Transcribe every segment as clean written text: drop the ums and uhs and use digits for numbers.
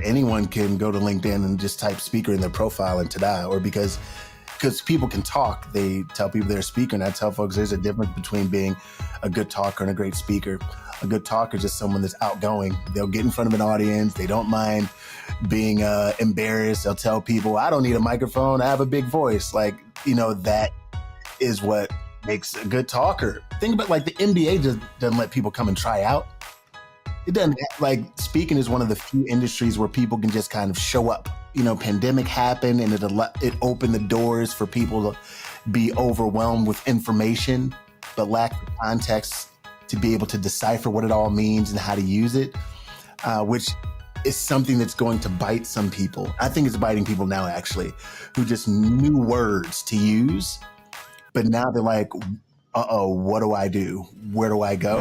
Anyone can go to LinkedIn and just type speaker in their profile and ta-da, or because people can talk, they tell people they're a speaker. And I tell folks there's a difference between being a good talker and a great speaker. A good talker is just someone that's outgoing. They'll get in front of an audience. They don't mind being embarrassed. They'll tell people, I don't need a microphone. I have a big voice. Like, that is what makes a good talker. Think about like the NBA just doesn't let people come and try out. It doesn't, like, speaking is one of the few industries where people can just kind of show up. Pandemic happened and it opened the doors for people to be overwhelmed with information, but lack the context to be able to decipher what it all means and how to use it, which is something that's going to bite some people. I think it's biting people now, actually, who just knew words to use, but now they're like, what do I do? Where do I go?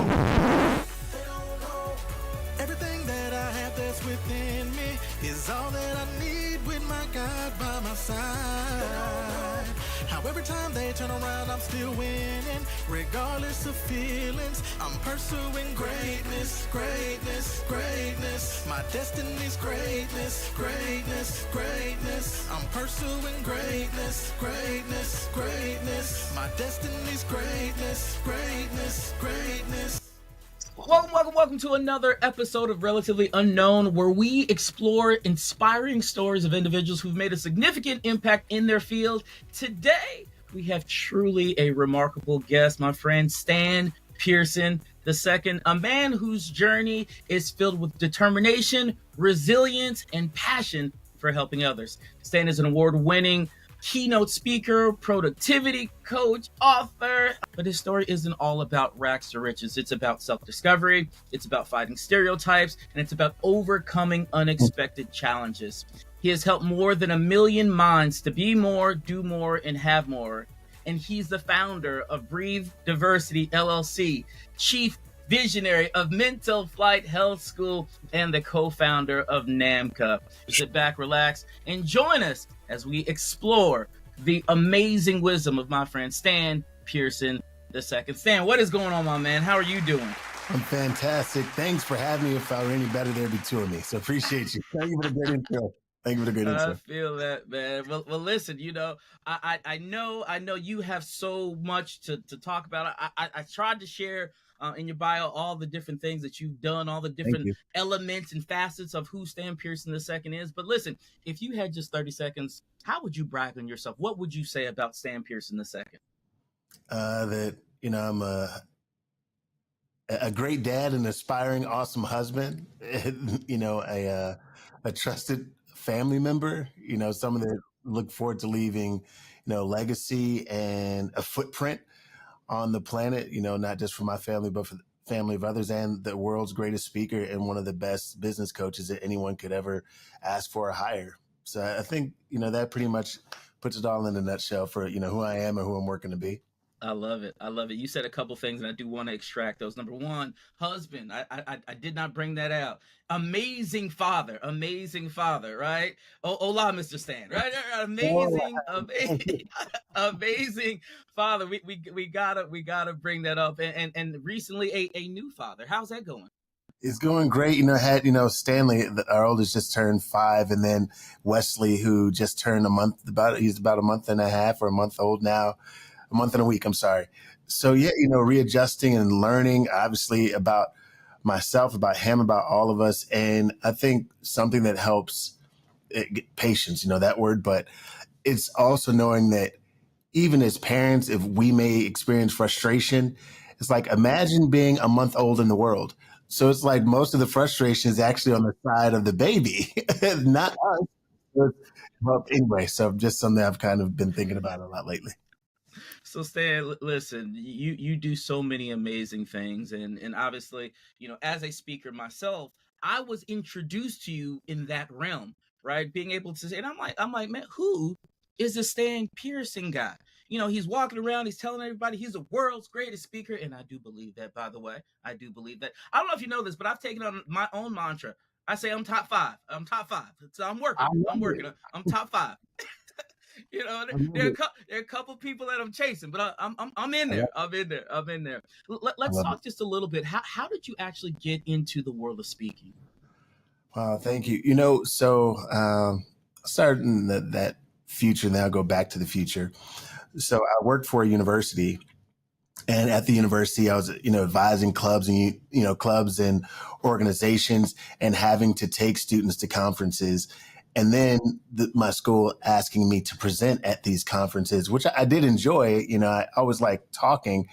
Everything that I have that's within me is all that I need with my God by my side. How every time they turn around, I'm still winning, regardless of feelings. I'm pursuing greatness, greatness, greatness. My destiny's greatness, greatness, greatness. I'm pursuing greatness, greatness, greatness. My destiny's greatness, greatness, greatness. Welcome to another episode of Relatively Unknown, where we explore inspiring stories of individuals who've made a significant impact in their field. Today, we have truly a remarkable guest, my friend Stan Pearson II, a man whose journey is filled with determination, resilience, and passion for helping others. Stan is an award-winning keynote speaker, productivity coach, author, but his story isn't all about rags to riches. It's about self-discovery, it's about fighting stereotypes, and it's about overcoming unexpected challenges. He has helped more than 1 million minds to be more, do more, and have more. And he's the founder of Breathe Diversity LLC, chief visionary of Mental Flight Health School, and the co-founder of NAMCA. Sit back, relax, and join us as we explore the amazing wisdom of my friend Stan Pearson II. Stan, what is going on, my man? How are you doing? I'm fantastic. Thanks for having me. If I were any better, there'd be two of me. So appreciate you. Thank you for the great intro. Thank you for the great intro. I feel that, man. Well, listen, I know you have so much to talk about. I tried to share in your bio all the different things that you've done, all the different elements and facets of who Stan Pearson II is. But listen, if you had just 30 seconds, how would you brag on yourself? What would you say about Stan Pearson II? That, I'm a great dad, an aspiring, awesome husband, a trusted family member, someone that look forward to leaving, legacy and a footprint on the planet, not just for my family, but for the family of others, and the world's greatest speaker and one of the best business coaches that anyone could ever ask for or hire. So I think, that pretty much puts it all in a nutshell for, who I am and who I'm working to be. I love it. You said a couple things, and I do want to extract those. Number one, husband. I did not bring that out. Amazing father, right? Oh, hola, Mr. Stan, right? Amazing father. We gotta bring that up. And recently a new father. How's that going? It's going great. Had, Stanley, our oldest, just turned 5, and then Wesley, who just turned he's about a month and a half or a month old now. A month and a week, I'm sorry. So yeah, readjusting and learning, obviously, about myself, about him, about all of us. And I think something that helps, patience, that word, but it's also knowing that even as parents, if we may experience frustration, it's like, imagine being a month old in the world. So it's like most of the frustration is actually on the side of the baby, not us. Well, anyway, so just something I've kind of been thinking about a lot lately. So Stan, listen, you do so many amazing things, and obviously, as a speaker myself, I was introduced to you in that realm, right? Being able to say, and I'm like, man, who is the Stan Pearson guy? He's walking around, he's telling everybody he's the world's greatest speaker, and I do believe that, by the way. I do believe that. I don't know if you know this, but I've taken on my own mantra. I say I'm top 5. I'm top 5. So I'm working. I'm top 5. There are a couple people that I'm chasing, but I'm in there. I'm in there. Let's talk just a little bit. How did you actually get into the world of speaking? Thank you. You know, so starting that future, and then I'll go back to the future. So I worked for a university, and at the university, I was, advising clubs and clubs and organizations, and having to take students to conferences. And then my school asking me to present at these conferences, which I did enjoy. I always liked talking,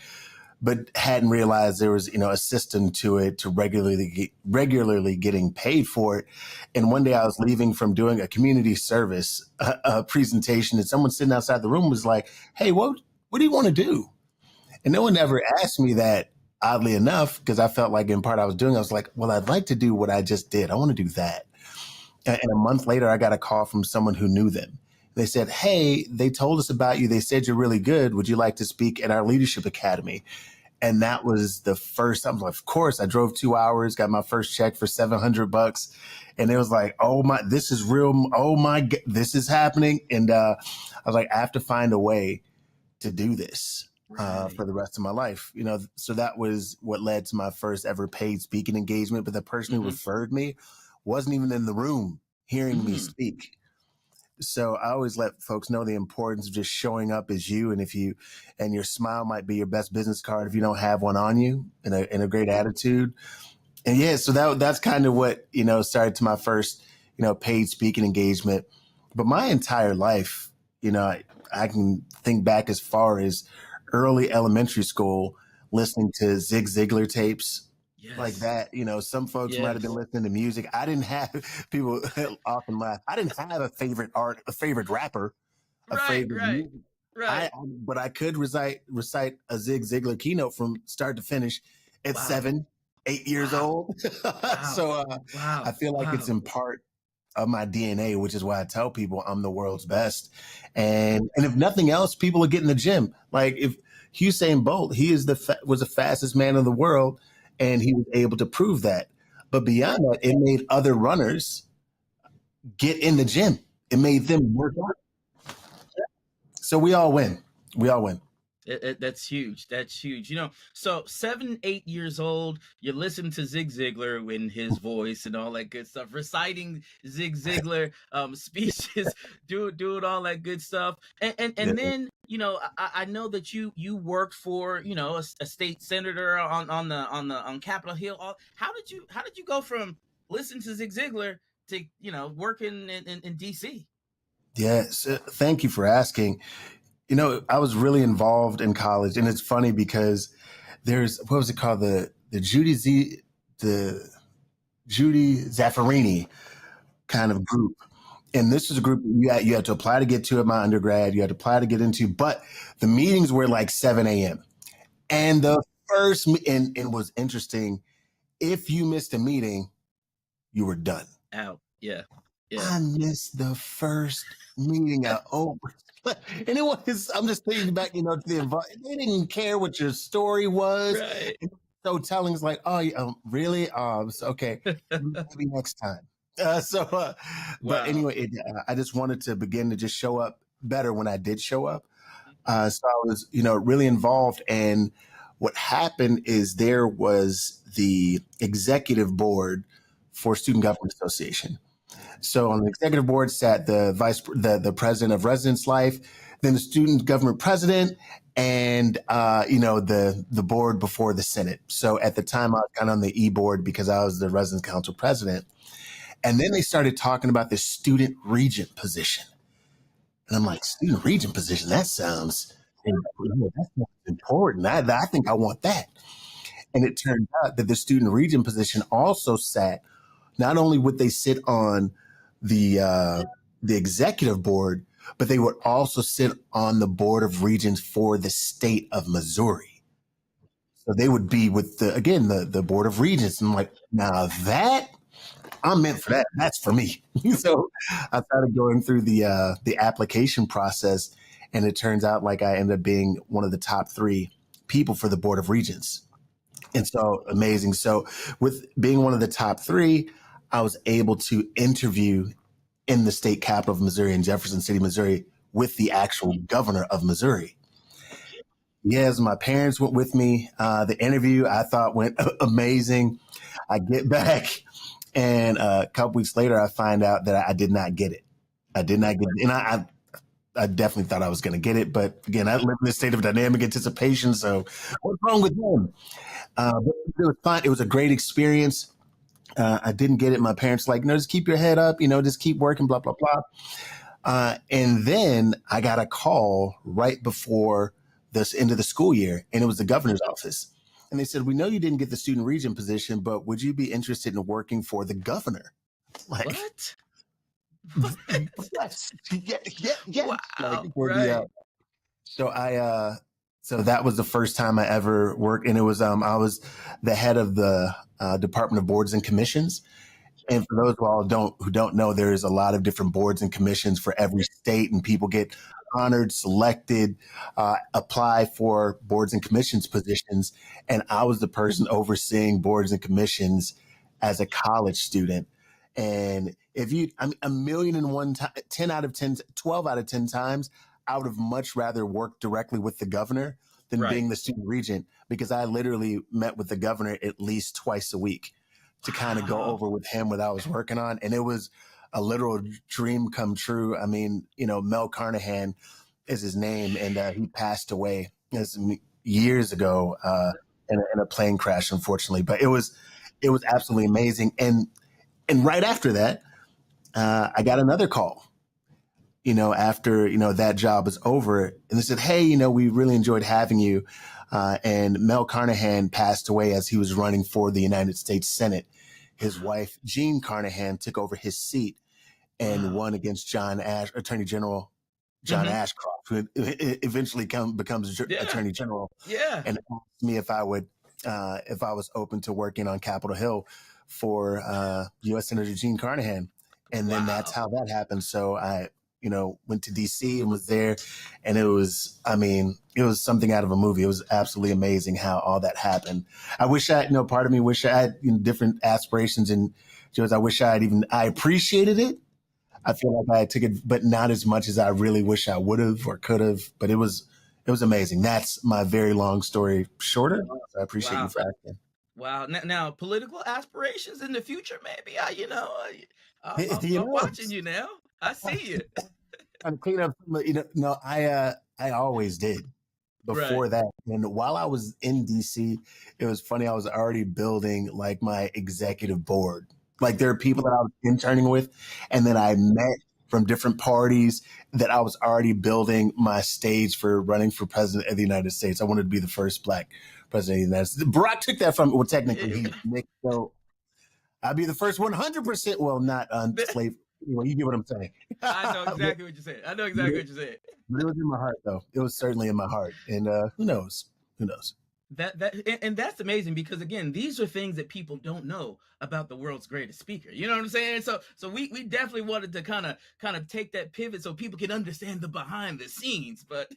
but hadn't realized there was, a system to it, to regularly getting paid for it. And one day I was leaving from doing a community service presentation, and someone sitting outside the room was like, "Hey, what do you want to do?" And no one ever asked me that, oddly enough, because I felt like in part I was like, well, I'd like to do what I just did. I want to do that. And a month later, I got a call from someone who knew them. They said, "Hey, they told us about you. They said you're really good. Would you like to speak at our leadership academy?" And that was the first time. Of course, I drove 2 hours, got my first check for $700. And it was like, oh my, this is real. Oh my, this is happening. And I was like, I have to find a way to do this for the rest of my life. So that was what led to my first ever paid speaking engagement. But the person who referred me wasn't even in the room hearing me speak. So I always let folks know the importance of just showing up as you. And your smile might be your best business card if you don't have one on you, in a great attitude. And yeah, so that's kind of what, started to my first, paid speaking engagement. But my entire life, I can think back as far as early elementary school, listening to Zig Ziglar tapes. Yes. Like that, some folks might have been listening to music. I didn't have people often laugh. I didn't have a favorite rapper, music. Right. But I could recite a Zig Ziglar keynote from start to finish at 7, 8 years old. So I feel like it's in part of my DNA, which is why I tell people I'm the world's best. And if nothing else, people are getting the gym. Like if Usain Bolt, he is was the fastest man in the world. And he was able to prove that. But beyond that, it made other runners get in the gym. It made them work out. So we all win. That's huge. That's huge. So 7, 8 years old, you listen to Zig Ziglar in his voice and all that good stuff, reciting Zig Ziglar speeches, doing all that good stuff. And then, I know that you worked for, a state senator on Capitol Hill. How did you go from listening to Zig Ziglar to, working in DC? Yes. Thank you for asking. I was really involved in college, and it's funny because there's, what was it called? The Judy Zaffarini kind of group. And this is a group you had to apply to get to at my undergrad. You had to apply to get into, but the meetings were like 7 a.m. And the first, and it was interesting. If you missed a meeting, you were done. Out. Yeah. I missed the first meeting at Oprah. And it was, I'm just thinking back, to the they didn't care what your story was. Right. So telling is like, oh, really? Okay, maybe next time. But anyway, I just wanted to begin to just show up better when I did show up. So I was, really involved. And what happened is there was the executive board for Student Government Association. So on the executive board sat the president of Residence Life, then the student government president, and the board before the Senate. So at the time I was kind of on the E board because I was the residence council president. And then they started talking about this student regent position. And I'm like, student regent position? That sounds important. I think I want that. And it turned out that the student regent position also sat, not only would they sit on the executive board, but they would also sit on the board of regents for the state of Missouri. So they would be with the board of regents. And I'm like, now that I'm meant for that. That's for me. So I started going through the application process, and it turns out like I ended up being one of the top 3 people for the board of regents. And so amazing. So with being one of the top 3, I was able to interview in the state capital of Missouri, in Jefferson City, Missouri, with the actual governor of Missouri. Yes, my parents went with me. The interview I thought went amazing. I get back And a couple weeks later, I find out that I did not get it. I did not get it. And I definitely thought I was going to get it. But again, I live in this state of dynamic anticipation. So what's wrong with them? But it was fun. It was a great experience. I didn't get it. My parents were like, no, just keep your head up, just keep working, blah, blah, blah. And then I got a call right before the end of the school year, and it was the governor's office. And they said, we know you didn't get the student regent position, but would you be interested in working for the governor? Like, what? Yes. Yeah. Wow. Like, right. So that was the first time I ever worked. And it was, I was the head of the Department of Boards and Commissions. And for those who don't know, there's a lot of different boards and commissions for every state, and people get honored, selected, apply for boards and commissions positions. And I was the person overseeing boards and commissions as a college student. And a million and one time, 10 out of 10, 12 out of 10 times, I would have much rather worked directly with the governor than being the student regent, because I literally met with the governor at least twice a week to kind of go over with him what I was working on. And it was a literal dream come true. I mean, Mel Carnahan is his name, and he passed away years ago in a plane crash, unfortunately. But it was absolutely amazing. And right after that, I got another call, after, that job was over, and they said, hey, we really enjoyed having you. And Mel Carnahan passed away as he was running for the United States Senate. His wife, Jean Carnahan, took over his seat and won against Attorney General John Ashcroft, who eventually becomes Attorney General. Yeah. And asked me if I was open to working on Capitol Hill for U.S. Senator Jean Carnahan. And then that's how that happened. So I went to DC and was there, and it was something out of a movie. It was absolutely amazing how all that happened. I wish part of me wish I had different aspirations, and I wish I appreciated it. I feel like I took it, but not as much as I really wish I would have or could have, but it was amazing. That's my very long story shorter. So I appreciate you for asking. Wow. Now, political aspirations in the future, maybe I'm watching you now. I see you. I'm clean up. No, I always did before that. And while I was in DC, it was funny. I was already building like my executive board. Like there are people that I was interning with, and then I met from different parties that I was already building my stage for running for president of the United States. I wanted to be the first Black president of the United States. Barack took that from, well, technically so I'd be the first 100%. Well, not enslaved. You get what I'm saying. I know exactly what you're saying. But it was in my heart, though. It was certainly in my heart. And who knows? And that's amazing, because again, these are things that people don't know about the world's greatest speaker. You know what I'm saying? So we definitely wanted to kind of take that pivot so people can understand the behind the scenes. But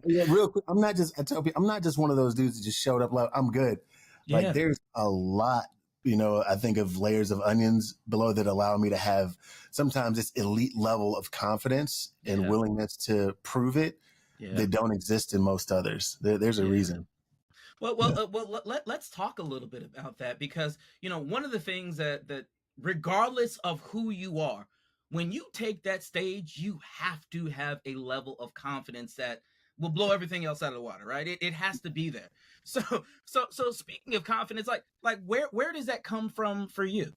yeah, real quick, I tell people, I'm not just one of those dudes that just showed up like I'm good. Like there's a lot, I think of layers of onions below that allow me to have sometimes this elite level of confidence and willingness to prove it that don't exist in most others. There's a reason. Well, let's talk a little bit about that, because, one of the things that regardless of who you are, when you take that stage, you have to have a level of confidence that will blow everything else out of the water, right? It has to be there. So speaking of confidence, like where does that come from for you?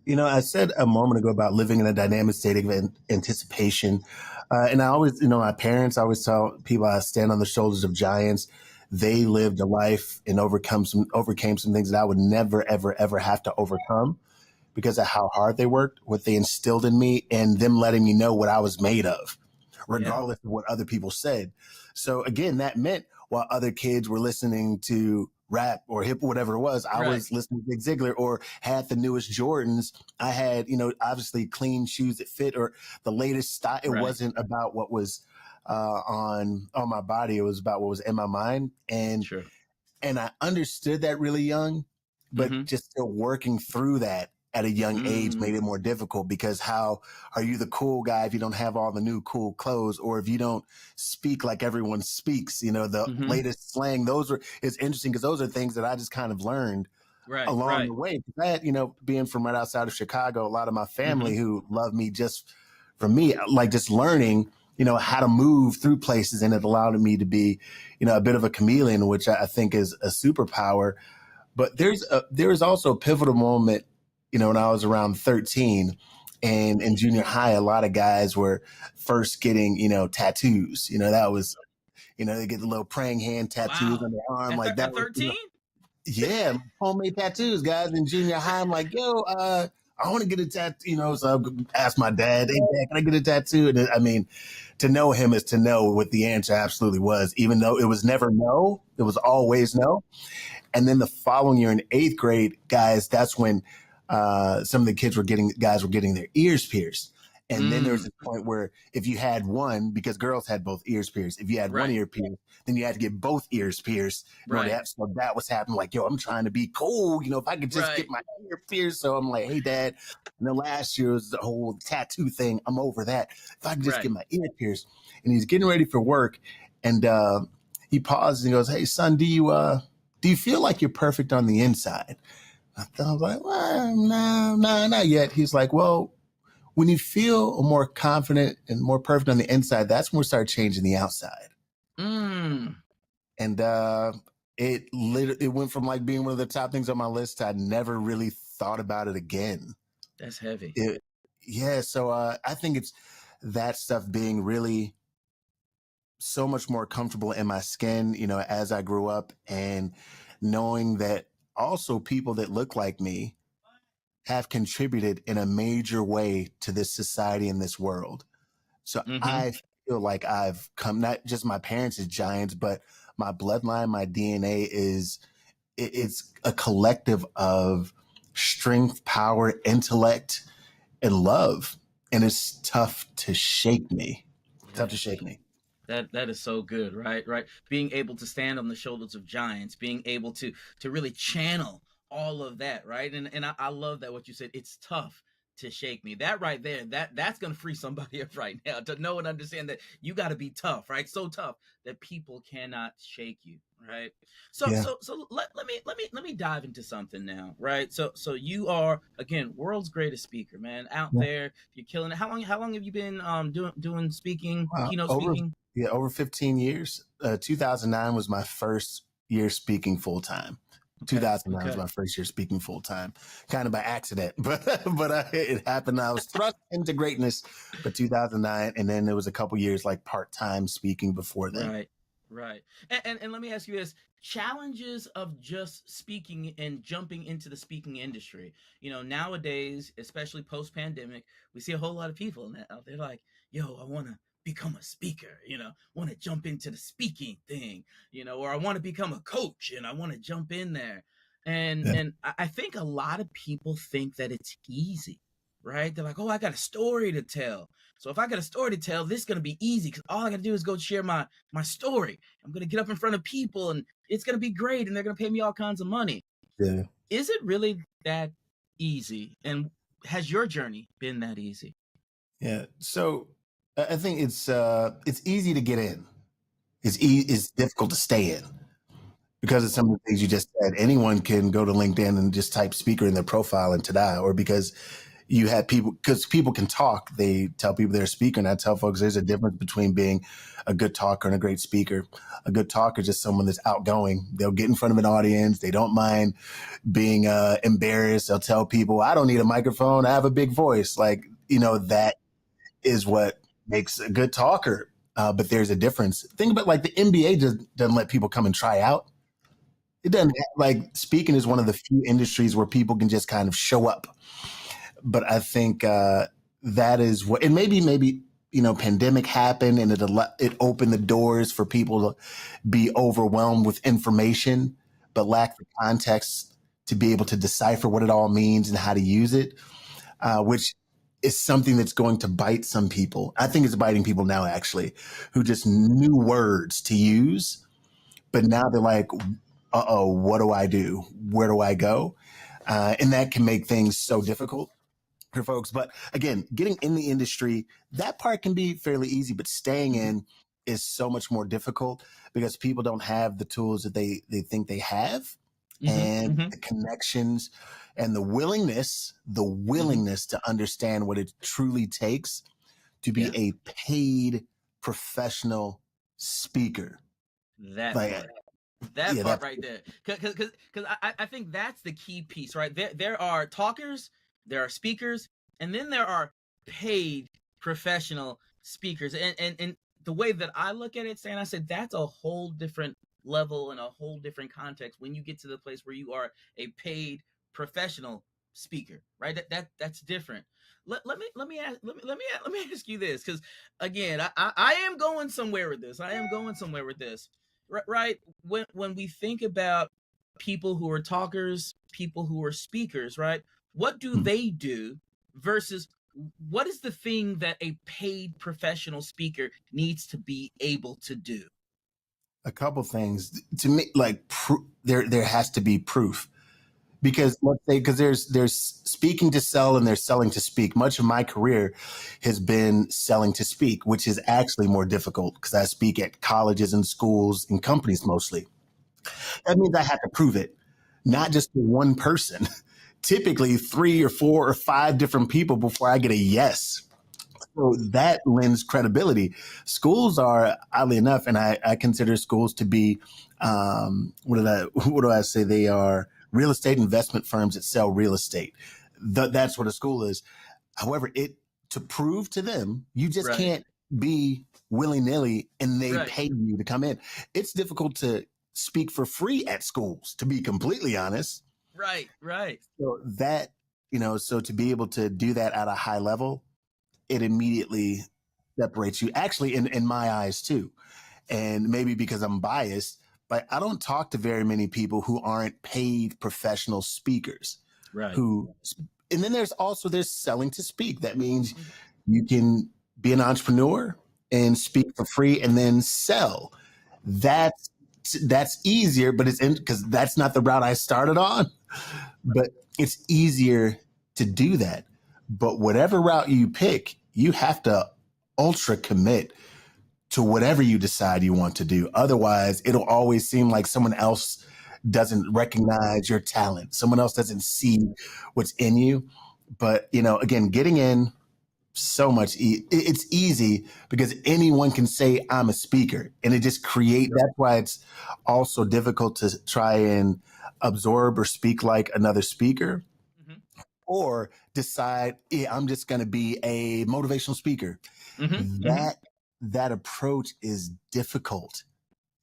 I said a moment ago about living in a dynamic state of anticipation. And I always, my parents always tell people I stand on the shoulders of giants. They lived a life and overcame some things that I would never, ever, ever have to overcome because of how hard they worked, what they instilled in me, and them letting me know what I was made of, regardless of what other people said. So again, that meant while other kids were listening to rap or hip or whatever it was, I was listening to Zig Ziglar or had the newest Jordans. I had, obviously clean shoes that fit or the latest style. It wasn't about what was on my body. It was about what was in my mind. And I understood that really young, but just still working through that at a young age made it more difficult, because how are you the cool guy if you don't have all the new cool clothes, or if you don't speak like everyone speaks, the latest slang? It's interesting because those are things that I just kind of learned Right. along Right. the way. That, being from right outside of Chicago, a lot of my Hmm. family who love me just from me, like just learning, how to move through places. And it allowed me to be, a bit of a chameleon, which I think is a superpower. But there's also a pivotal moment, when I was around 13 and in junior high, a lot of guys were first getting, tattoos. That was, they get the little praying hand tattoos on Wow. their arm. At, Like that at was, 13? yeah, homemade tattoos, guys. In junior high, I'm like, yo, I want to get a tattoo, so I asked my dad, hey, dad, can I get a tattoo? And I mean, to know him is to know what the answer absolutely was, even though it was never no, it was always no. And then the following year in eighth grade, guys, that's when some of the guys were getting their ears pierced. And then there was Mm, this point where if you had one, because girls had both ears pierced, if you had one right. ear pierced, then you had to get both ears pierced in order to Right. have. So that was happening. Like, yo, I'm trying to be cool. If I could just get Right. my ear pierced. So I'm like, hey, dad. And then last year was the whole tattoo thing. I'm over that. If I could just get Right. my ear pierced. And he's getting ready for work. And he pauses and goes, hey, son, do you feel like you're perfect on the inside? I was like, well, no, not yet. He's like, well, when you feel more confident and more perfect on the inside, that's when we start changing the outside. Mm, And it went from like being one of the top things on my list to I never really thought about it again. that's heavy. Yeah, so I think it's that stuff being really so much more comfortable in my skin, as I grew up, and knowing that also people that look like me have contributed in a major way to this society and this world. So Hmm. I feel like I've come, not just my parents as giants, but my bloodline, my DNA it's a collective of strength, power, intellect, and love. And it's tough to shake me. Tough to Yes. shake me. That is so good, right? Right. Being able to stand on the shoulders of giants, being able to really channel all of that, right? And I love that what you said. It's tough to shake me. That right there, that's gonna free somebody up right now to know and understand that you got to be tough, right? So tough that people cannot shake you, right? So Yeah. so so let me dive into something now, right? So you are again world's greatest speaker, man, out Yeah. there. You're killing it. How long have you been doing speaking, Wow. keynote Over speaking? Yeah, over 15 years. 2009 was my first year speaking full time. Okay. 2009 was Okay. my first year speaking full time, kind of by accident, but it happened. I was thrust into greatness, but 2009, and then there was a couple years like part time speaking before then. Right. Right. And let me ask you this: challenges of just speaking and jumping into the speaking industry. Nowadays, especially post pandemic, we see a whole lot of people now. They're like, "Yo, I want to become a speaker. Want to jump into the speaking thing. Or I want to become a coach and I want to jump in there." And Yeah, and I think a lot of people think that it's easy, right? They're like, "Oh, I got a story to tell." So if I got a story to tell, this is gonna be easy because all I gotta do is go share my story. I'm gonna get up in front of people and it's gonna be great and they're gonna pay me all kinds of money. yeah, Is it really that easy? And has your journey been that easy? yeah. So I think it's easy to get in. It's difficult to stay in, because of some of the things you just said. Anyone can go to LinkedIn and just type speaker in their profile and ta-da, or because you had people, because people can talk, they tell people they're a speaker. And I tell folks there's a difference between being a good talker and a great speaker. A good talker is just someone that's outgoing. They'll get in front of an audience. They don't mind being embarrassed. They'll tell people, I don't need a microphone. I have a big voice. Like, that is what makes a good talker. But there's a difference. Think about like the NBA doesn't let people come and try out. It doesn't, like, speaking is one of the few industries where people can just kind of show up. But I think that is what, and maybe pandemic happened and it opened the doors for people to be overwhelmed with information, but lack the context to be able to decipher what it all means and how to use it, which is something that's going to bite some people. I think it's biting people now, actually, who just knew words to use, but now they're like, uh-oh, what do I do? Where do I go? And that can make things so difficult for folks. But again, getting in the industry, that part can be fairly easy, but staying in is so much more difficult because people don't have the tools that they think they have. and Mm-hmm. the connections and the willingness to understand what it truly takes to be Yeah. a paid professional speaker. That Like, part. That yeah, part that's right there, because I think that's the key piece, right? There are talkers, there are speakers, and then there are paid professional speakers. And the way that I look at it, Stan, I said that's a whole different level and a whole different context when you get to the place where you are a paid professional speaker, right? That's different. Let me ask you this, because again, I am going somewhere with this. I am going somewhere with this. Right, when we think about people who are talkers, people who are speakers, right, what do they do versus what is the thing that a paid professional speaker needs to be able to do? a couple things to me. Like there has to be proof, because let's say, because there's speaking to sell and there's selling to speak. Much of my career has been selling to speak, which is actually more difficult because I speak at colleges and schools and companies mostly. That means I have to prove it, not just to one person, typically 3 or 4 or 5 different people before I get a yes. So that lends credibility. Schools are, oddly enough, and I consider schools to be, what do I say? They are real estate investment firms that sell real estate. That's what a school is. However, to prove to them, you just Right. can't be willy nilly and they Right. pay you to come in. It's difficult to speak for free at schools, to be completely honest. Right. So so to be able to do that at a high level, it immediately separates you. Actually, in my eyes too, and maybe because I'm biased, but I don't talk to very many people who aren't paid professional speakers. Right. And then there's selling to speak. That means you can be an entrepreneur and speak for free and then sell. That's easier, but because that's not the route I started on. But it's easier to do that. But whatever route you pick, you have to ultra commit to whatever you decide you want to do. Otherwise, it'll always seem like someone else doesn't recognize your talent. Someone else doesn't see what's in you. But, again, getting in it's easy because anyone can say I'm a speaker, and it just that's why it's also difficult to try and absorb or speak like another speaker, or decide, yeah, I'm just going to be a motivational speaker. That approach is difficult.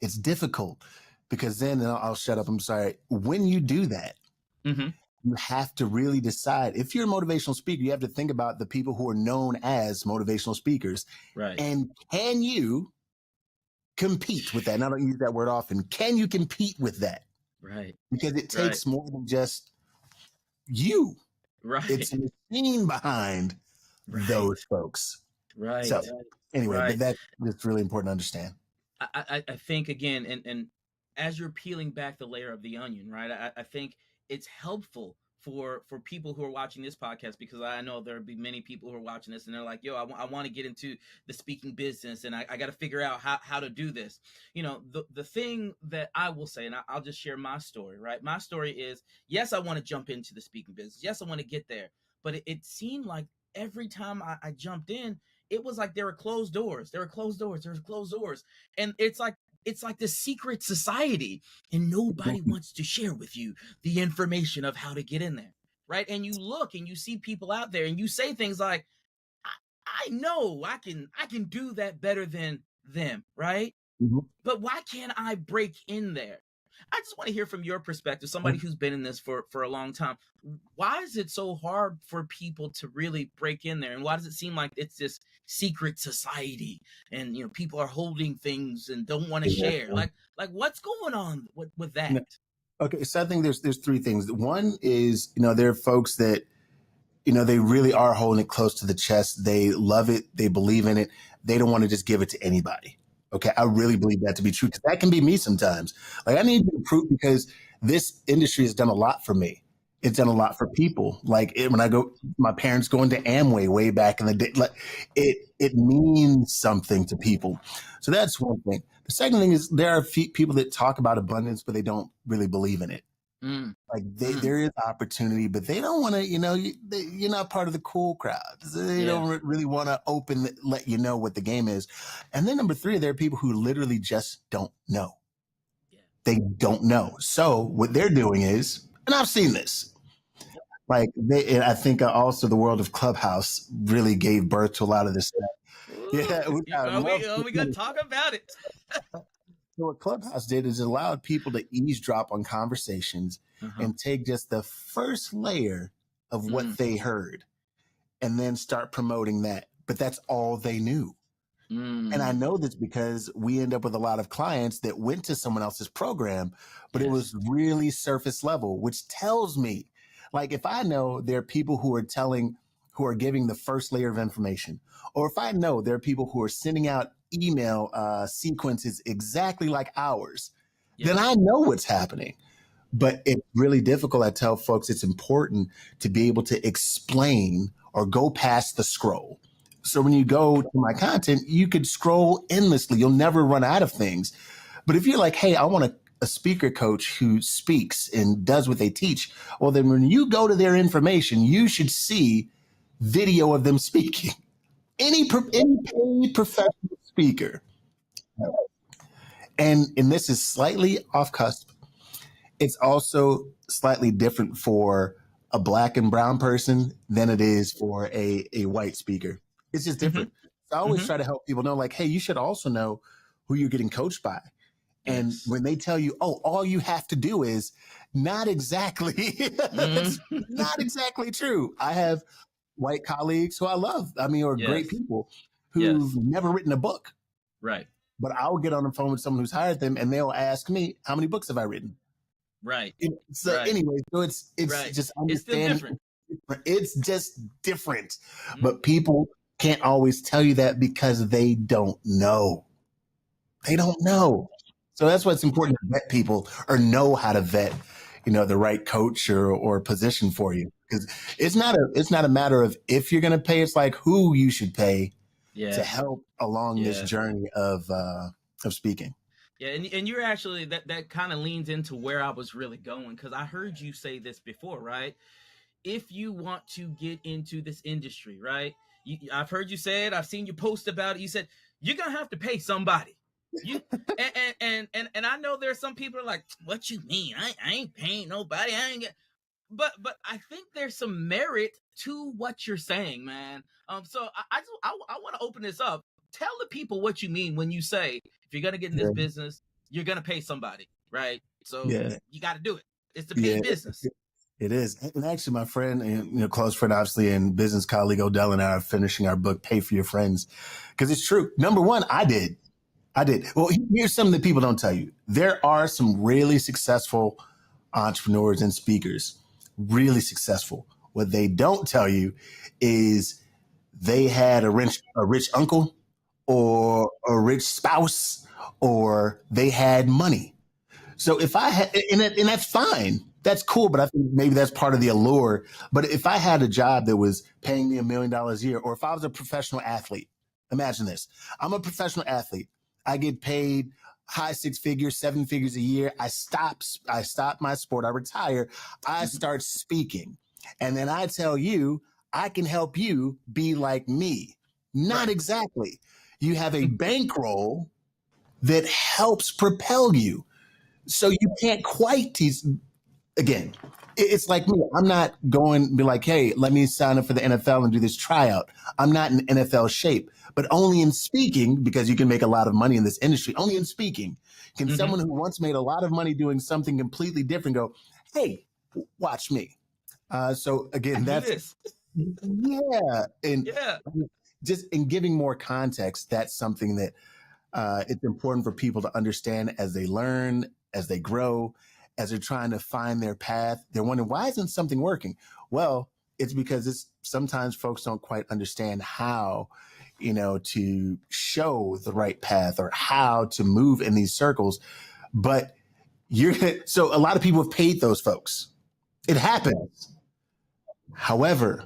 It's difficult because then I'll shut up. I'm sorry. When you do that, you have to really decide. If you're a motivational speaker, you have to think about the people who are known as motivational speakers. Right. And can you compete with that? And I don't use that word often. Can you compete with that? Right. Because it takes more than just you. Right. It's a machine behind those folks. Right. So anyway, Right. but that's really important to understand. I think again, and as you're peeling back the layer of the onion, right? I think it's helpful for people who are watching this podcast, because I know there'll be many people who are watching this and they're like, yo, I want to get into the speaking business, and I got to figure out how to do this. The thing that I will say, and I'll just share my story, right? My story is, yes, I want to jump into the speaking business. Yes, I want to get there. But it seemed like every time I jumped in, it was like there were closed doors. And it's like the secret society, and nobody wants to share with you the information of how to get in there, right? And you look and you see people out there and you say things like, I know I can do that better than them, right? But why can't I break in there? I just want to hear from your perspective, somebody who's been in this for a long time. Why is it so hard for people to really break in there? And why does it seem like it's this secret society, and people are holding things and don't want to share? Like what's going on with that? Okay, so I think there's 3 things. One is, there are folks that, they really are holding it close to the chest. They love it. They believe in it. They don't want to just give it to anybody. Okay, I really believe that to be true, because that can be me sometimes. Like, I need to prove, because this industry has done a lot for me. It's done a lot for people. Like, when my parents going to Amway way back in the day, like it means something to people. So that's one thing. The second thing is, there are people that talk about abundance, but they don't really believe in it. Mm. Like there is opportunity, but they don't want to, you're not part of the cool crowd. They don't really want to let you know what the game is. And then number three, there are people who literally just don't know. Yeah. They don't know. So what they're doing is, and I've seen this, like and I think also the world of Clubhouse really gave birth to a lot of this stuff. Yeah, we gonna talk about it. So what Clubhouse did is it allowed people to eavesdrop on conversations and take just the first layer of what they heard and then start promoting that. But that's all they knew. And I know this because we end up with a lot of clients that went to someone else's program, but it was really surface level, which tells me, like, if I know there are people who are giving the first layer of information, or if I know there are people who are sending out email sequences exactly like ours, then I know what's happening. But it's really difficult. I tell folks it's important to be able to explain or go past the scroll. So when you go to my content, you could scroll endlessly. You'll never run out of things. But if you're like, hey, I want a speaker coach who speaks and does what they teach, well, then when you go to their information, you should see video of them speaking. Any paid professional speaker. And this is slightly off cusp. It's also slightly different for a black and brown person than it is for a white speaker. It's just different. So I always try to help people know, like, hey, you should also know who you're getting coached by. And when they tell you, oh, all you have to do is not exactly, it's not exactly true. I have white colleagues who I love, or great people who've never written a book. Right. But I'll get on the phone with someone who's hired them and they'll ask me, how many books have I written? Right. Anyway, so it's just understanding. It's just different. But people can't always tell you that because they don't know. They don't know. So that's why it's important to vet people or know how to vet, the right coach or position for you. Because it's not a matter of if you're going to pay. It's like who you should pay to help along this journey of speaking. Yeah, and you're actually that kind of leans into where I was really going, because I heard you say this before, right? If you want to get into this industry, right? I've heard you say it. I've seen you post about it. You said you're gonna have to pay somebody. And I know there's some people are like, what you mean? I ain't paying nobody. But I think there's some merit to what you're saying, man. So I want to open this up. Tell the people what you mean when you say if you're gonna get in this business, you're gonna pay somebody, right? So you got to do it. It's the paid business. It is. And actually, my friend and close friend, obviously, and business colleague Odell and I are finishing our book, Pay for Your Friends, because it's true. Number one, I did. Well, here's something that people don't tell you. There are some really successful entrepreneurs and speakers, really successful. What they don't tell you is they had a rich uncle or a rich spouse, or they had money. So if I had, and that's fine, that's cool, but I think maybe that's part of the allure. But if I had a job that was paying me $1 million a year, or if I was a professional athlete, imagine this. I'm a professional athlete. I get paid high 6 figures, 7 figures a year. I stop my sport. I retire. I start speaking. And then I tell you, I can help you be like me. Not exactly. You have a bankroll that helps propel you. So you can't quite tease. Again, it's like me. I'm not going to be like, hey, let me sign up for the NFL and do this tryout. I'm not in NFL shape, but only in speaking, because you can make a lot of money in this industry. Only in speaking can someone who once made a lot of money doing something completely different go, hey, watch me. So again, that's just in giving more context, that's something that it's important for people to understand as they learn, as they grow, as they're trying to find their path. They're wondering, why isn't something working? Well, it's because sometimes folks don't quite understand how, to show the right path or how to move in these circles. But so a lot of people have paid those folks. It happens. However,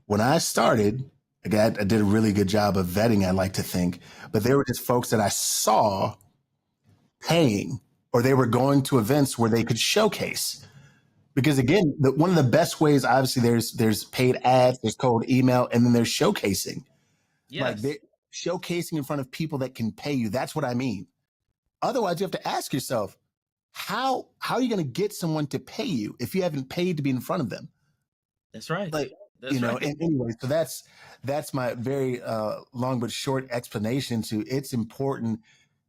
when I started, again, I did a really good job of vetting, I like to think, but there were just folks that I saw paying or they were going to events where they could showcase. Because again, one of the best ways, obviously, there's paid ads, there's cold email, and then there's showcasing. Like Yes. showcasing in front of people that can pay you. That's what I mean. Otherwise, you have to ask yourself, how are you going to get someone to pay you if you haven't paid to be in front of them? That's right. Like, That's right. and anyway, so that's my very long but short explanation to it's important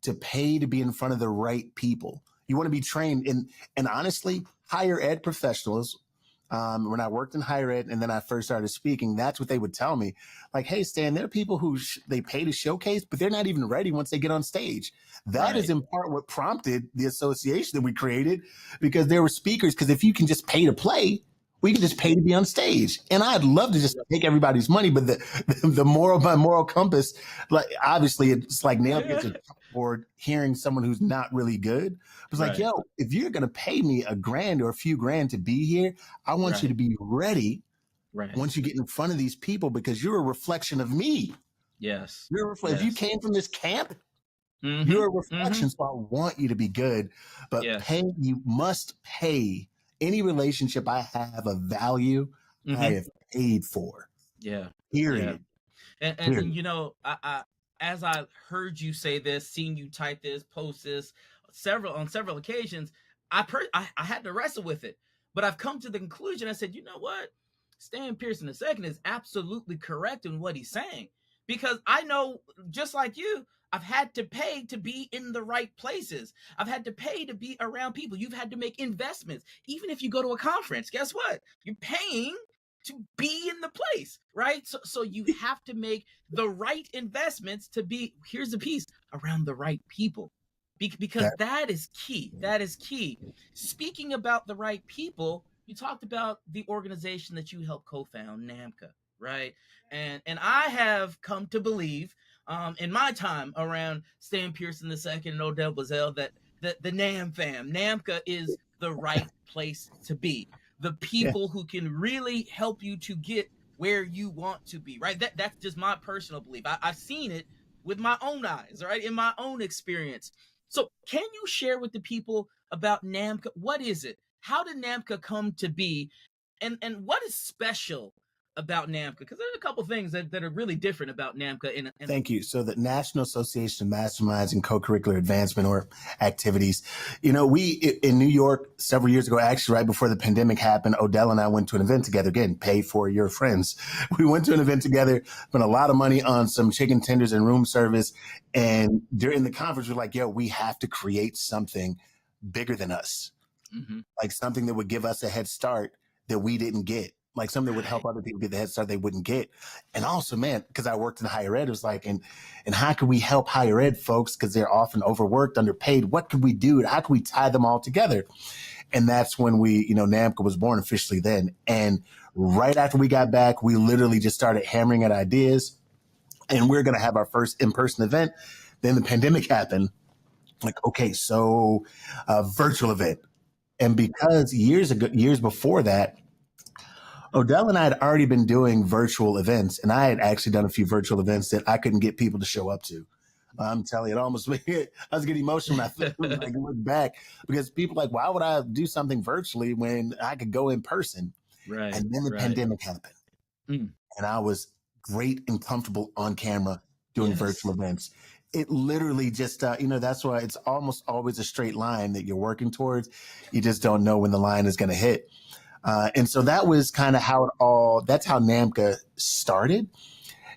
to pay to be in front of the right people. You want to be trained in, and honestly, higher ed professionals. When I worked in higher ed and then I first started speaking, that's what they would tell me. Like, hey, Stan, there are people who they pay to showcase, but they're not even ready once they get on stage. That is in part what prompted the association that we created, because there were speakers. Because if you can just pay to play, we can just pay to be on stage. And I'd love to just take everybody's money, but my moral compass, like obviously it's like nailed against a chalkboard hearing someone who's not really good. It's like, yo, if you're gonna pay me $1,000 or a few grand to be here, I want you to be ready once you get in front of these people, because you're a reflection of me. Yes. You're a reflection. If you came from this camp, you're a reflection. So I want you to be good. But you must pay. Any relationship I have of value, I have paid for. Yeah. Period. Yeah. And you know, I as I heard you say this, seen you type this, post this on several occasions, I had to wrestle with it. But I've come to the conclusion, I said, you know what? Stan Pearson II is absolutely correct in what he's saying. Because I know, just like you, I've had to pay to be in the right places. I've had to pay to be around people. You've had to make investments. Even if you go to a conference, guess what? You're paying to be in the place, right? So you have to make the right investments to be, here's the piece, around the right people. Because that is key. That is key. Speaking about the right people, you talked about the organization that you helped co-found, NAMCA, right? And I have come to believe, in my time around Stan Pearson II and Odell Bazell, that the NAM fam, NAMCA is the right place to be. The people who can really help you to get where you want to be, right? That's just my personal belief. I've seen it with my own eyes, right? In my own experience. So can you share with the people about NAMCA? What is it? How did NAMCA come to be? And what is special about NAMCA? Because there's a couple things that are really different about NAMCA. Thank you. So the National Association of Masterminds and Co-Curricular Advancement, or activities, we in New York several years ago, actually right before the pandemic happened, Odell and I went to an event together. Again, pay for your friends. We went to an event together, spent a lot of money on some chicken tenders and room service. And during the conference, we're like, yo, we have to create something bigger than us. Like something that would give us a head start that we didn't get. Like something that would help other people get the head start they wouldn't get. And also, man, because I worked in higher ed, it was like, and how could we help higher ed folks? Because they're often overworked, underpaid. What could we do? How could we tie them all together? And that's when NAMCA was born officially then. And right after we got back, we literally just started hammering at ideas. And we're going to have our first in-person event. Then the pandemic happened. Like, okay, so a virtual event. And because years before that, Odell and I had already been doing virtual events, and I had actually done a few virtual events that I couldn't get people to show up to. I'm telling you, I was getting emotional when I look back, because people are like, why would I do something virtually when I could go in person? Right. And then the pandemic happened. And I was great and comfortable on camera doing virtual events. It literally just, that's why it's almost always a straight line that you're working towards. You just don't know when the line is going to hit. And so that was kind of that's how NAMCA started.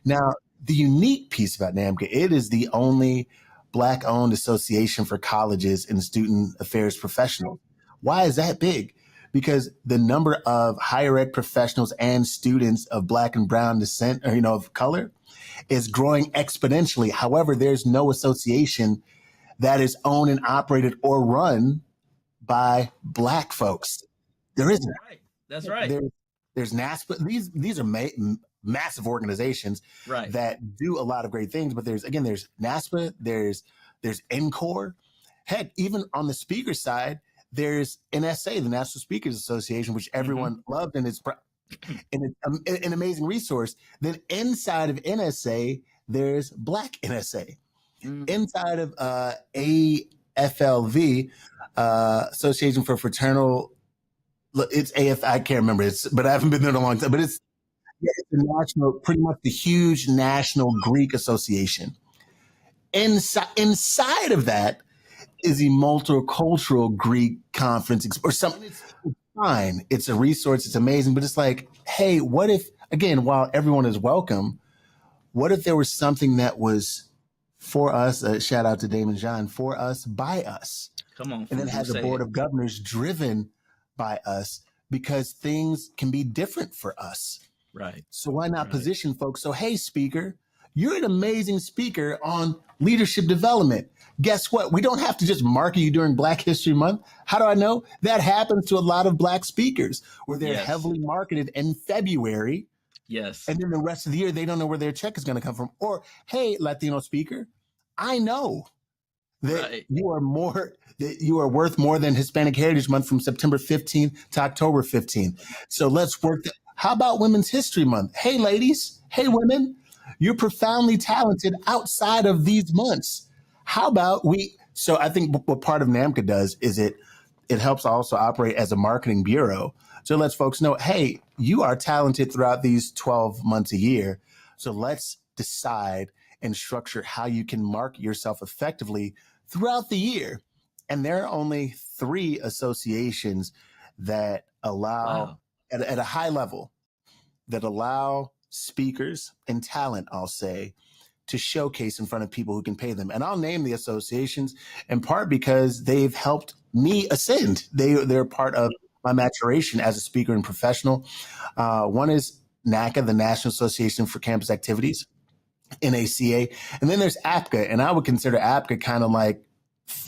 Now, the unique piece about NAMCA, it is the only Black-owned association for colleges and student affairs professionals. Why is that big? Because the number of higher ed professionals and students of Black and brown descent, or, of color, is growing exponentially. However, there's no association that is owned and operated or run by Black folks. There isn't. That's right. There's NASPA. These are massive organizations that do a lot of great things. But there's NASPA. There's NCORE. Heck, even on the speaker side, there's NSA, the National Speakers Association, which everyone loved, and it's an amazing resource. Then inside of NSA, there's Black NSA. Inside of FLV, Association for Fraternal. It's AF. I can't remember. But I haven't been there in a long time. But it's the national, pretty much the huge national Greek association. Inside of that is the multicultural Greek conference or something. It's fine. It's a resource. It's amazing. But it's like, hey, what if, again, while everyone is welcome, what if there was something that was for us? Shout out to Damon John, for us, by us. Come on. And then has a board of governors driven by us, because things can be different for us. Right. So why not position folks? So, hey, speaker, you're an amazing speaker on leadership development. Guess what? We don't have to just market you during Black History Month. How do I know? That happens to a lot of Black speakers where they're heavily marketed in February. Yes. And then the rest of the year, they don't know where their check is going to come from. Or, hey, Latino speaker, I know that you are worth more than Hispanic Heritage Month from September 15th to October 15th. So let's work. How about Women's History Month? Hey, ladies. Hey, women. You're profoundly talented outside of these months. How about so I think what part of NAMCA does is it helps also operate as a marketing bureau. So it lets folks know, hey, you are talented throughout these 12 months a year. So let's decide and structure how you can market yourself effectively throughout the year. And there are only 3 associations that allow, at a high level, that allow speakers and talent, I'll say, to showcase in front of people who can pay them. And I'll name the associations in part because they've helped me ascend. They're part of my maturation as a speaker and professional. One is NACA, the National Association for Campus Activities, NACA. And then there's APCA, and I would consider APCA kind of like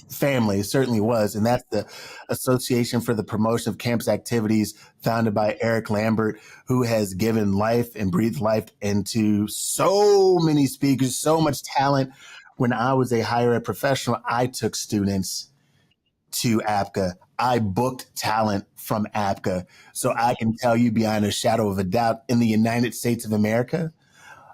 family. It certainly was. And that's the Association for the Promotion of Campus Activities, founded by Eric Lambert, who has given life and breathed life into so many speakers, so much talent. When I was a higher ed professional, I took students to APCA. I booked talent from APCA. So I can tell you beyond a shadow of a doubt, in the United States of America,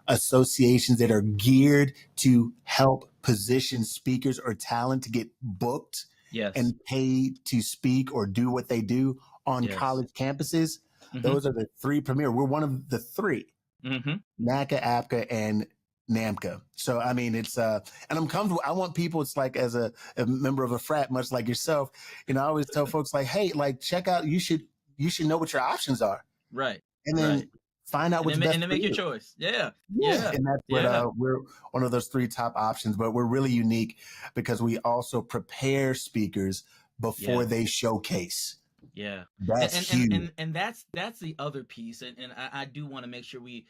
associations that are geared to help position speakers or talent to get booked and paid to speak or do what they do on college campuses. Those are the 3 premier. We're one of the 3, NACA, APCA, and NAMCA. So, I mean, it's, and I'm comfortable. I want people, it's like as a member of a frat, much like yourself, I always tell folks like, hey, like, check out, you should know what your options are. Right. And then find out what's best and then make your choice. Yeah. And that's what we're one of those 3 top options, but we're really unique because we also prepare speakers before they showcase. Yeah. That's huge. And that's the other piece. And I do want to make sure we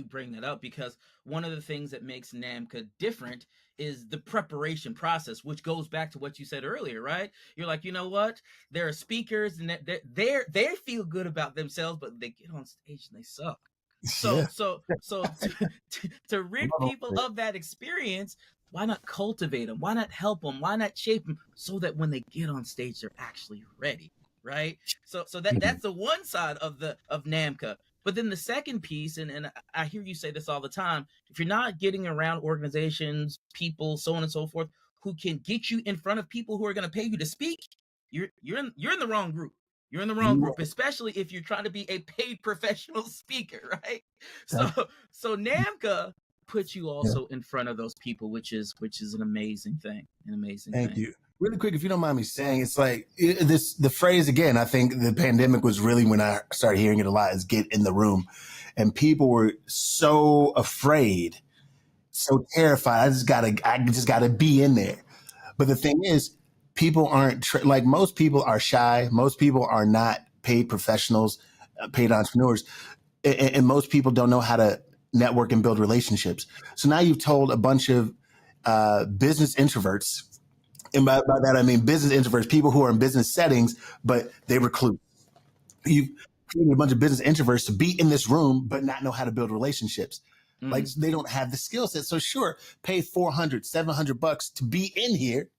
bring that up, because one of the things that makes NAMCA different is the preparation process, which goes back to what you said earlier, right? You're like, you know what? There are speakers and they feel good about themselves, but they get on stage and they suck. So to rid people of that experience, why not cultivate them? Why not help them? Why not shape them so that when they get on stage, they're actually ready, right? So that's the one side of NAMCA. But then the second piece, and I hear you say this all the time, if you're not getting around organizations, people, so on and so forth, who can get you in front of people who are going to pay you to speak, you're in the wrong group. You're in the wrong group, especially if you're trying to be a paid professional speaker, right? So NAMCA puts you also in front of those people, which is an amazing thing. Thank you. Really quick, if you don't mind me saying, it's like the phrase again, I think the pandemic was really when I started hearing it a lot, is get in the room. And people were so afraid, so terrified. I just gotta be in there. But the thing is, people aren't like most people are shy. Most people are not paid professionals, paid entrepreneurs. And most people don't know how to network and build relationships. So now you've told a bunch of business introverts, and by that I mean business introverts, people who are in business settings, but they recluse. You've created a bunch of business introverts to be in this room, but not know how to build relationships. Like they don't have the skill set. So sure, pay $400, $700 to be in here,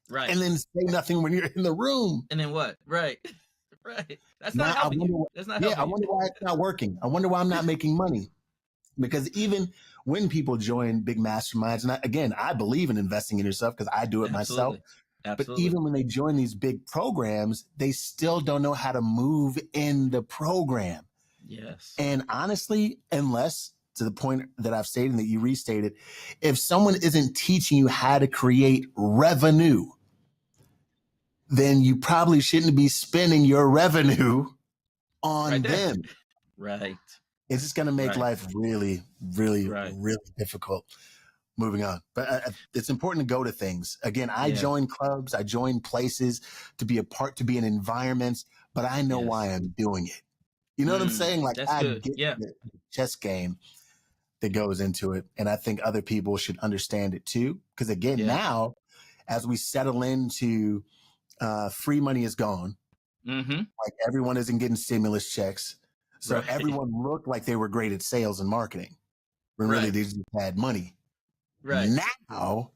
right? And then say nothing when you're in the room. And then what? Right. That's not helping you. That's not helping I wonder why it's not working. I wonder why I'm not making money. Because even when people join big masterminds, and I believe in investing in yourself because I do it myself. But Absolutely. even when they join these big programs, they still don't know how to move in the program. Yes. And honestly, unless to the point that I've stated and that you restated, if someone isn't teaching you how to create revenue, then you probably shouldn't be spending your revenue Right on there. them. Right. It's just going to make Right. life really, really, Right. really difficult. Moving on. But it's important to go to things. Again, I Yeah. join clubs, I join places to be a part, to be in environments, but I know why Yes. I'm doing it. You know what I'm saying? Like That's I good. get Yeah. the chess game that goes into it. And I think other people should understand it too. Because again, Yeah. now as we settle into free money is gone, Mm-hmm. like everyone isn't getting stimulus checks. So Right. everyone looked like they were great at sales and marketing when really Right. they just had money. Right. Now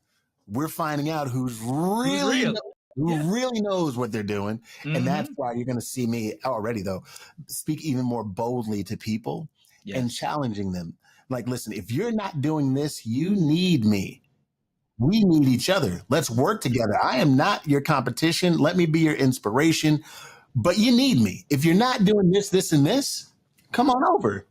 we're finding out Who's real? who Yeah. really knows what they're doing. And that's Mm-hmm. why you're going to see me already, though, speak even more boldly to people and Yes. challenging them. Like, listen, if you're not doing this, you need me. We need each other. Let's work together. I am not your competition. Let me be your inspiration, but you need me. If you're not doing this, this, and this, come on over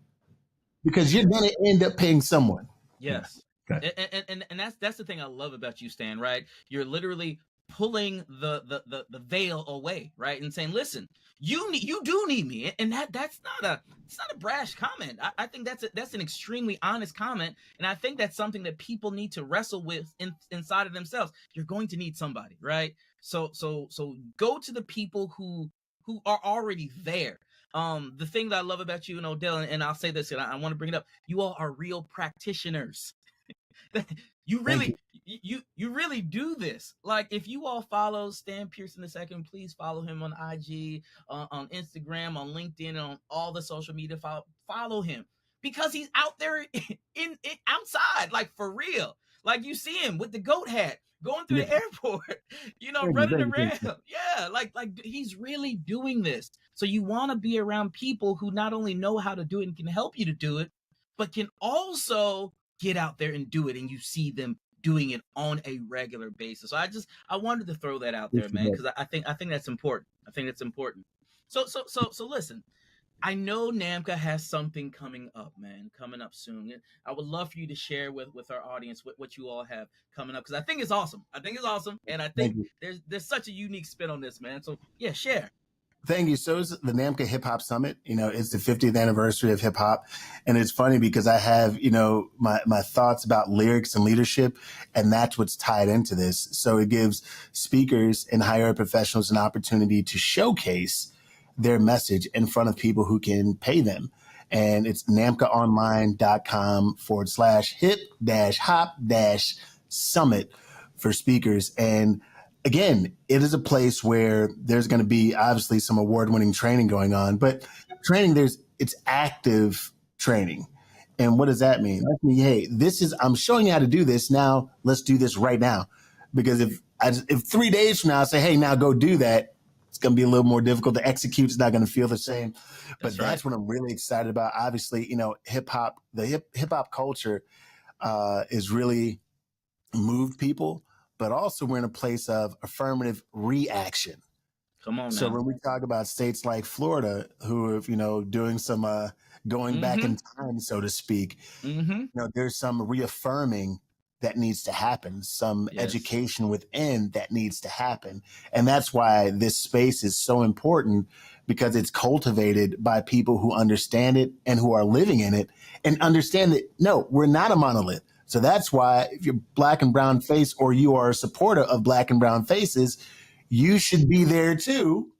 because you're going to end up paying someone. Yes. Okay. And that's the thing I love about you, Stan, right? You're literally pulling the veil away, right? And saying, listen, you do need me. And that's not a brash comment. I think that's an extremely honest comment. And I think that's something that people need to wrestle with inside of themselves. You're going to need somebody, right? So go to the people who are already there. The thing that I love about you and Odell, and I'll say this, and I want to bring it up, you all are real practitioners. You really you really do this. Like, if you all follow Stan Pearson II, please follow him on IG, on Instagram, on LinkedIn, on all the social media. Follow him because he's out there in outside, like for real. Like, you see him with the goat hat going through the airport, running around. Yeah, like he's really doing this. So you want to be around people who not only know how to do it and can help you to do it, but can also get out there and do it, and you see them doing it on a regular basis. So I wanted to throw that out there, man, because I think that's important. I think it's important. So listen, I know NAMCA has something coming up, man, coming up soon. I would love for you to share with our audience what you all have coming up, because I think it's awesome. And I think there's such a unique spin on this, man. So yeah, share. Thank you. So it's the NAMCA Hip Hop Summit. It's the 50th anniversary of hip hop. And it's funny because I have, my thoughts about lyrics and leadership, and that's what's tied into this. So it gives speakers and higher ed professionals an opportunity to showcase their message in front of people who can pay them. And it's namcaonline.com/hip-hop-summit for speakers. And again, it is a place where there's going to be obviously some award-winning training going on, but training, it's active training. And what does that mean? That means, hey, I'm showing you how to do this. Now let's do this right now. Because if 3 days from now I say, hey, now go do that, it's going to be a little more difficult to execute. It's not going to feel the same. But that's what I'm really excited about. Obviously, hip hop, the hip hop culture is really moved people, but also we're in a place of affirmative reaction. Come on now. So when we talk about states like Florida, who are, doing some going back in time, so to speak, there's some reaffirming that needs to happen, some education within that needs to happen. And that's why this space is so important, because it's cultivated by people who understand it and who are living in it and understand that, no, we're not a monolith. So that's why if you're black and brown face, or you are a supporter of black and brown faces, you should be there too,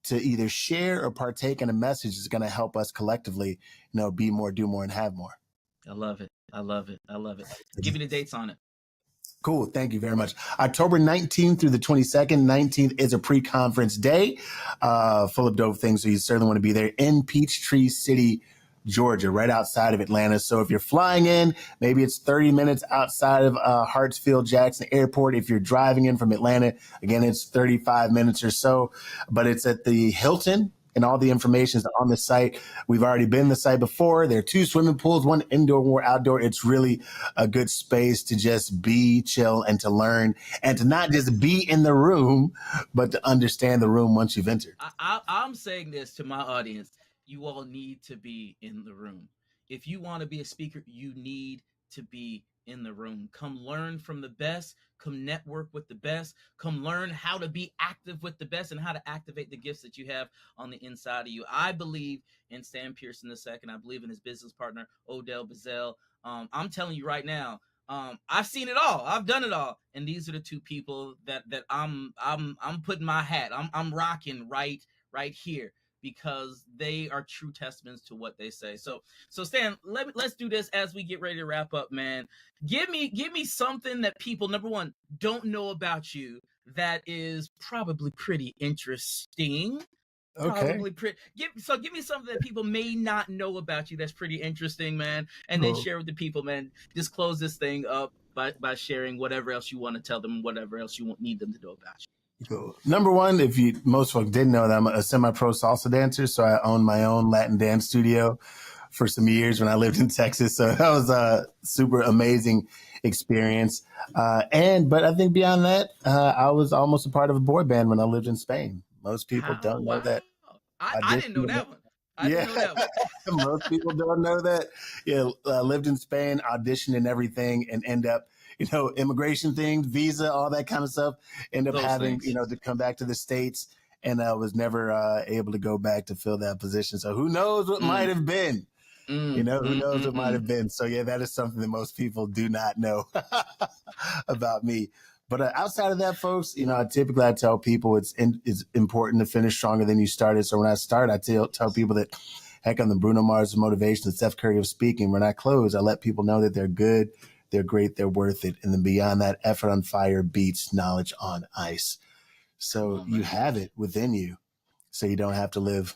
to either share or partake in a message that's going to help us collectively, be more, do more, and have more. I love it. Give me the dates on it. Cool. Thank you very much. October 19th through the 22nd. 19th is a pre-conference day full of dope things. So you certainly want to be there in Peachtree City, Georgia, right outside of Atlanta. So if you're flying in, maybe it's 30 minutes outside of Hartsfield-Jackson Airport. If you're driving in from Atlanta, again, it's 35 minutes or so. But it's at the Hilton and all the information is on the site. We've already been to the site before. There are 2 swimming pools, 1 indoor, 1 outdoor. It's really a good space to just be, chill, and to learn, and to not just be in the room, but to understand the room once you've entered. I'm saying this to my audience. You all need to be in the room. If you want to be a speaker, you need to be in the room. Come learn from the best. Come network with the best. Come learn how to be active with the best and how to activate the gifts that you have on the inside of you. I believe in Stan Pearson II. I believe in his business partner, Odell Bazell. I'm telling you right now, I've seen it all. I've done it all. And these are the 2 people that I'm putting my hat. I'm rocking right here, because they are true testaments to what they say. So Stan, let's do this as we get ready to wrap up, man. Give me something that people, number one, don't know about you that is probably pretty interesting. Okay. Probably pretty. Give me something that people may not know about you that's pretty interesting, man, and then share with the people, man. Just close this thing up by sharing whatever else you want to tell them, whatever else you need them to know about you. Cool. Number one, if most folks didn't know that I'm a semi-pro salsa dancer, so I own my own Latin dance studio for some years when I lived in Texas. So that was a super amazing experience. But I think beyond that, I was almost a part of a boy band when I lived in Spain. Most people don't know that. I didn't know that one. I didn't know that one. Most people don't know that. Yeah, lived in Spain, auditioned and everything, and end up, immigration things, visa, all that kind of stuff. End up having, to come back to the States, and I was never able to go back to fill that position. So who knows what might have been? Who knows what might have been? So yeah, that is something that most people do not know about me. But outside of that, folks, I tell people it's important to finish stronger than you started. So when I start, I tell people that, heck, I'm the Bruno Mars of motivation, the Steph Curry of speaking. When I close, I let people know that they're good, they're great, they're worth it. And then beyond that, effort on fire beats knowledge on ice. So you have it within you, so you don't have to live,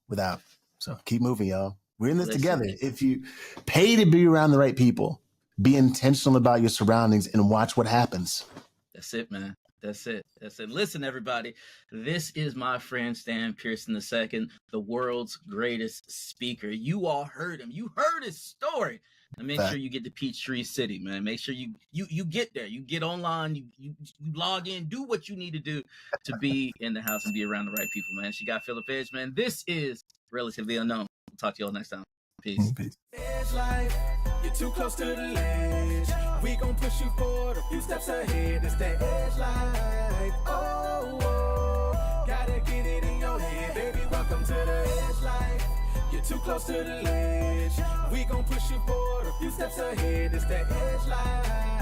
without. So keep moving, y'all. We're in this together. If you pay to be around the right people, be intentional about your surroundings, and watch what happens. That's it, man. That's it. Listen, everybody, this is my friend Stan Pearson II, the world's greatest speaker. You all heard him. You heard his story. And make sure you get to Peachtree City, man. Make sure you get there. You get online. You log in. Do what you need to do to be in the house and be around the right people, man. She got Philip Edge, man. This is Relatively Unknown. We'll talk to y'all next time. Peace. Edge life, you're too close to the ledge. We gon' push you forward a few steps ahead. It's that edge life. Oh, gotta get it in your head, baby. Welcome to the edge life. You're too close to the ledge. We gon' push you forward a few steps ahead. It's that edge life.